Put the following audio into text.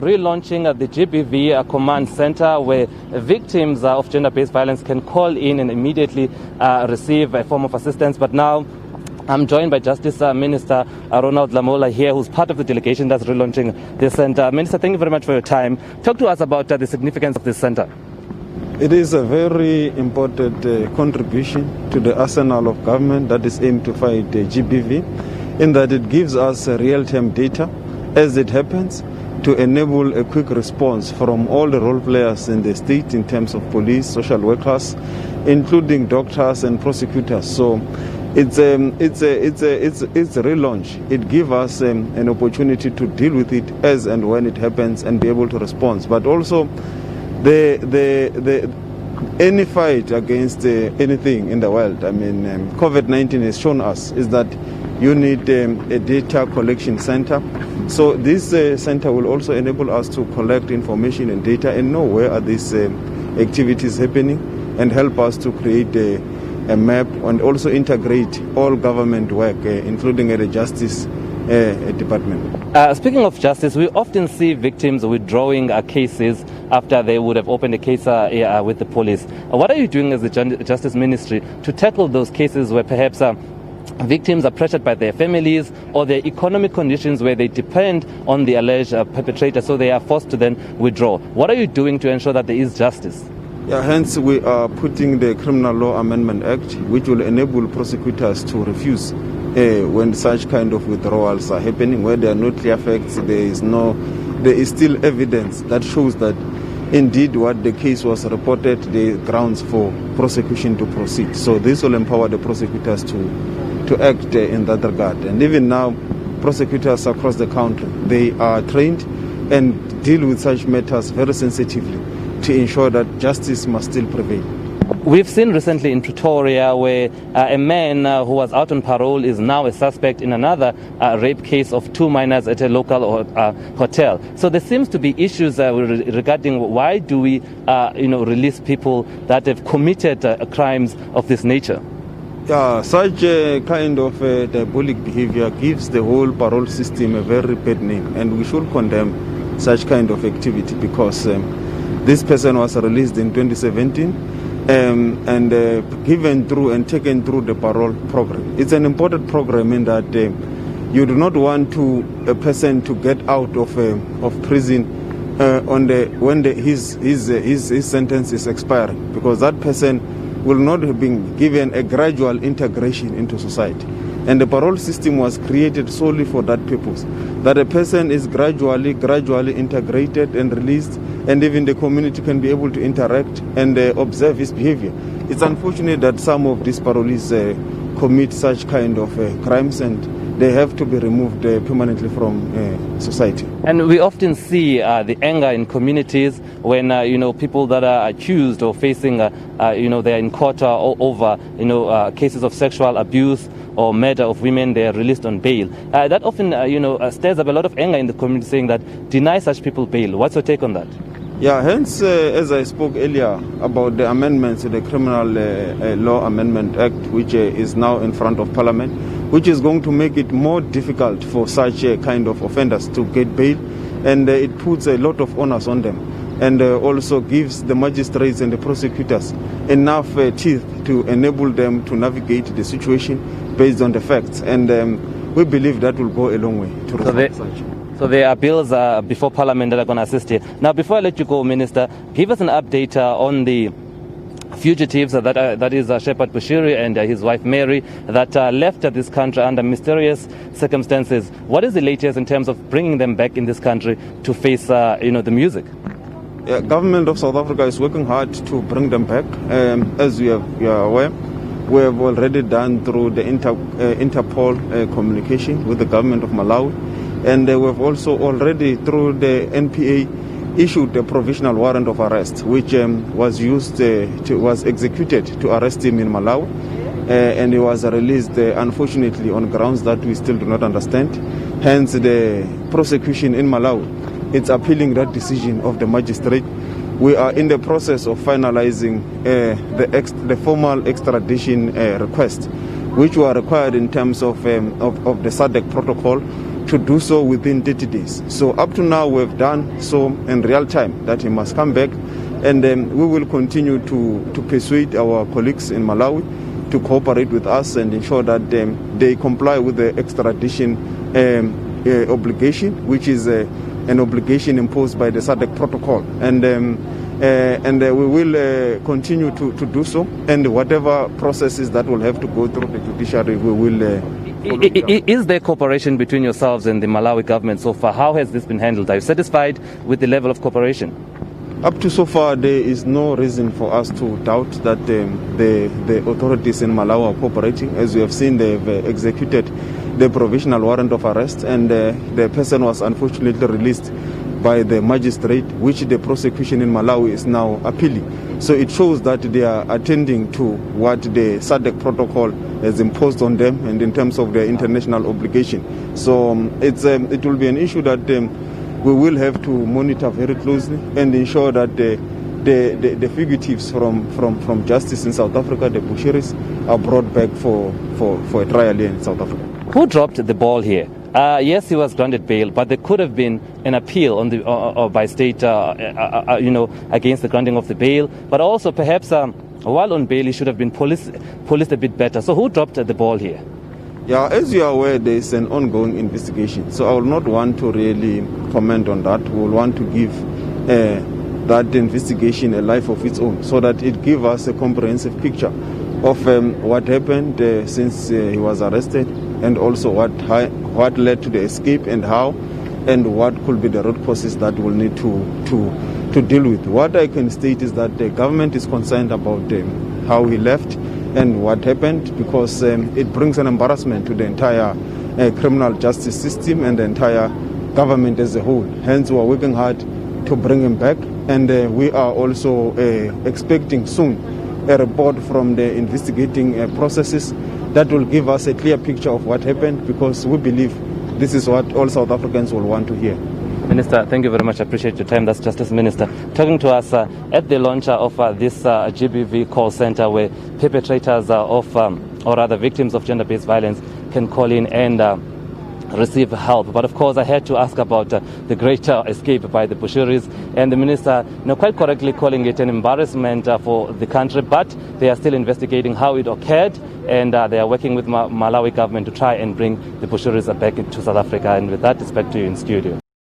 Relaunching the GBV command center where victims of gender-based violence can call in and immediately receive a form of assistance. But now I'm joined by Justice Minister Ronald Lamola here, who's part of the delegation that's relaunching this center. Minister, thank you very much for your time. Talk to us about the significance of this center. It is a very important contribution to the arsenal of government that is aimed to fight GBV, in that it gives us real-time data as it happens, to enable a quick response from all the role players in the state in terms of police, social workers, including doctors and prosecutors. So it's a relaunch. It gives us an opportunity to deal with it as and when it happens and be able to respond. But also any fight against anything in the world, I mean, COVID-19 has shown us is that you need a data collection center. So this center will also enable us to collect information and data and know where are these activities happening, and help us to create a map and also integrate all government work, including the justice department. Speaking of justice, we often see victims withdrawing cases after they would have opened a case with the police. What are you doing as the Justice Ministry to tackle those cases where perhaps victims are pressured by their families or their economic conditions where they depend on the alleged perpetrator, so they are forced to then withdraw? What are you doing to ensure that there is justice? Yeah, hence we are putting the Criminal Law Amendment Act, which will enable prosecutors to refuse when such kind of withdrawals are happening, where there are no clear facts, there is still evidence that shows that indeed what the case was reported, the grounds for prosecution to proceed. So this will empower the prosecutors to act in that regard. And even now, prosecutors across the country, they are trained and deal with such matters very sensitively to ensure that justice must still prevail. We've seen recently in Pretoria where a man who was out on parole is now a suspect in another rape case of 2 minors at a local hotel. So there seems to be issues regarding why do we release people that have committed crimes of this nature. Yeah, such a kind of diabolic behavior gives the whole parole system a very bad name, and we should condemn such kind of activity, because this person was released in 2017 and given through and taken through the parole program. It's an important program in that you do not want a person to get out of prison when his sentence is expiring, because that person will not have been given a gradual integration into society. And the parole system was created solely for that purpose, that a person is gradually integrated and released, and even the community can be able to interact and observe his behavior. It's unfortunate that some of these parolees commit such kind of crimes, and they have to be removed permanently from society. And we often see the anger in communities when people that are accused or facing they're in court over cases of sexual abuse or murder of women, they are released on bail. That often stirs up a lot of anger in the community, saying that deny such people bail. What's your take on that? Yeah, hence as I spoke earlier about the amendments to the Criminal Law Amendment Act, which is now in front of Parliament, which is going to make it more difficult for such kind of offenders to get bail, and it puts a lot of onus on them, and also gives the magistrates and the prosecutors enough teeth to enable them to navigate the situation based on the facts, and we believe that will go a long way to resolve such. So there are bills before Parliament that are going to assist you. Now, before I let you go, Minister, give us an update on the fugitives, that is Shepherd Bushiri and his wife Mary, that left this country under mysterious circumstances. What is the latest in terms of bringing them back in this country to face the music? Yeah, government of South Africa is working hard to bring them back. As you are aware, we have already done through the Interpol communication with the government of Malawi. And we have also already, through the NPA, issued a provisional warrant of arrest, which was executed to arrest him in Malawi, and he was released, unfortunately, on grounds that we still do not understand. Hence, the prosecution in Malawi, it's appealing that decision of the magistrate. We are in the process of finalizing the formal extradition request, which were required in terms of the SADC protocol, to do so within 30 days. So up to now, we've done so in real time that he must come back, and we will continue to persuade our colleagues in Malawi to cooperate with us and ensure that they comply with the extradition obligation, which is an obligation imposed by the SADC protocol. And we will continue to do so, and whatever processes that will have to go through the judiciary, we will Is there cooperation between yourselves and the Malawi government so far? How has this been handled? Are you satisfied with the level of cooperation? Up to so far, there is no reason for us to doubt that the authorities in Malawi are cooperating. As we have seen, they've executed the provisional warrant of arrest, and the person was unfortunately released by the magistrate, which the prosecution in Malawi is now appealing. So it shows that they are attending to what the SADC protocol has imposed on them, and in terms of their international obligation. So it will be an issue that we will have to monitor very closely and ensure that the fugitives from justice in South Africa, the Bushiris, are brought back for a trial here in South Africa. Who dropped the ball here? Yes, he was granted bail, but there could have been an appeal on the by state, against the granting of the bail. But also, perhaps while on bail, he should have been policed a bit better. So, who dropped the ball here? Yeah, as you are aware, there is an ongoing investigation. So, I will not want to really comment on that. We will want to give that investigation a life of its own, so that it gives us a comprehensive picture of what happened since he was arrested, and also what led to the escape and how, and what could be the root causes that we'll need to deal with. What I can state is that the government is concerned about how he left and what happened, because it brings an embarrassment to the entire criminal justice system and the entire government as a whole. Hence, we are working hard to bring him back, and we are also expecting soon a report from the investigating processes that will give us a clear picture of what happened, because we believe this is what all South Africans will want to hear. Minister, thank you very much. I appreciate your time. That's Justice Minister talking to us at the launch of this GBV call center, where perpetrators or rather victims of gender-based violence can call in and receive help. But of course, I had to ask about the great escape by the Bushiris, and the minister, quite correctly calling it an embarrassment for the country. But they are still investigating how it occurred, and they are working with Malawi government to try and bring the Bushiris back into South Africa. And with that, it's back to you in studio.